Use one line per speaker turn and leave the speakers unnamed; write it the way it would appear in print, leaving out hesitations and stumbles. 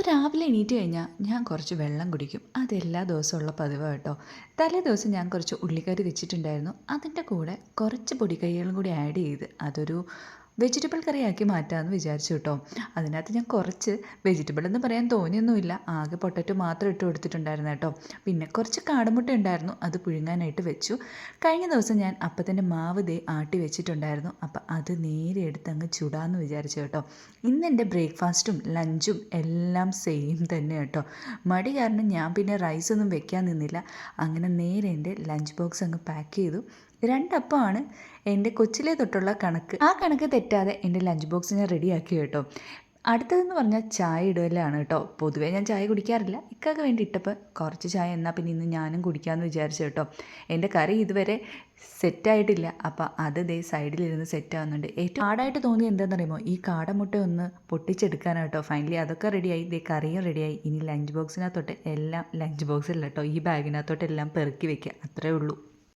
അപ്പോൾ രാവിലെ എണീറ്റ് കഴിഞ്ഞാൽ ഞാൻ കുറച്ച് വെള്ളം കുടിക്കും. അതെല്ലാ ദിവസമുള്ള പതിവാണ് കേട്ടോ. തലേ ദിവസം ഞാൻ കുറച്ച് ഉള്ളിക്കറി വെച്ചിട്ടുണ്ടായിരുന്നു. അതിൻ്റെ കൂടെ കുറച്ച് പൊടിക്കൈകളും കൂടി ആഡ് ചെയ്ത് അതൊരു വെജിറ്റബിൾ കറിയാക്കി മാറ്റാമെന്ന് വിചാരിച്ചു കേട്ടോ. അതിനകത്ത് ഞാൻ കുറച്ച് വെജിറ്റബിൾ എന്ന് പറയാൻ തോന്നിയൊന്നുമില്ല. ആകെ പൊട്ടറ്റോ മാത്രം ഇട്ട് കൊടുത്തിട്ടുണ്ടായിരുന്നു കേട്ടോ. പിന്നെ കുറച്ച് കാടമുട്ട ഉണ്ടായിരുന്നു, അത് പുഴുങ്ങാനായിട്ട് വെച്ചു. കഴിഞ്ഞ ദിവസം ഞാൻ അപ്പത്തിൻ്റെ മാവ് ആട്ടി വെച്ചിട്ടുണ്ടായിരുന്നു. അപ്പം അത് നേരെ എടുത്ത് അങ്ങ് ചുടാമെന്ന് വിചാരിച്ചു കേട്ടോ. ഇന്ന് എൻ്റെ ബ്രേക്ക്ഫാസ്റ്റും ലഞ്ചും എല്ലാം സെയിം തന്നെ കേട്ടോ. മടി കാരണം ഞാൻ പിന്നെ റൈസൊന്നും വെക്കാൻ നിന്നില്ല. അങ്ങനെ നേരെ എൻ്റെ ലഞ്ച് ബോക്സ് അങ്ങ് പാക്ക് ചെയ്തു. രണ്ടപ്പമാണ് എൻ്റെ കൊച്ചിലെ തൊട്ടുള്ള കണക്ക്. ആ കണക്ക് തെറ്റാതെ എൻ്റെ ലഞ്ച് ബോക്സ് ഞാൻ റെഡിയാക്കി കേട്ടോ. അടുത്തതെന്ന് പറഞ്ഞാൽ ചായ ഇടലാണ് കേട്ടോ. പൊതുവേ ഞാൻ ചായ കുടിക്കാറില്ല. ഇക്കൊക്കെ വേണ്ടി ഇട്ടപ്പോൾ കുറച്ച് ചായ എന്നാൽ പിന്നെ ഇന്ന് ഞാനും കുടിക്കാമെന്ന് വിചാരിച്ചു കേട്ടോ. എൻ്റെ കറി ഇതുവരെ സെറ്റായിട്ടില്ല. അപ്പോൾ അത് സൈഡിലിരുന്ന് സെറ്റാവുന്നുണ്ട്. ഏറ്റവും ഹാർഡായിട്ട് തോന്നി എന്താണെന്നറിയുമോ, ഈ കാടമുട്ട ഒന്ന് പൊട്ടിച്ചെടുക്കാനാട്ടോ. ഫൈനലി അതൊക്കെ റെഡിയായി, കറിയും റെഡിയായി. ഇനി ലഞ്ച് ബോക്സിനകത്തോട്ട് എല്ലാം, ലഞ്ച് ബോക്സിലല്ല കേട്ടോ, ഈ ബാഗിനകത്തോട്ട് എല്ലാം പെറുക്കി വെക്കുക, അത്രേ ഉള്ളൂ.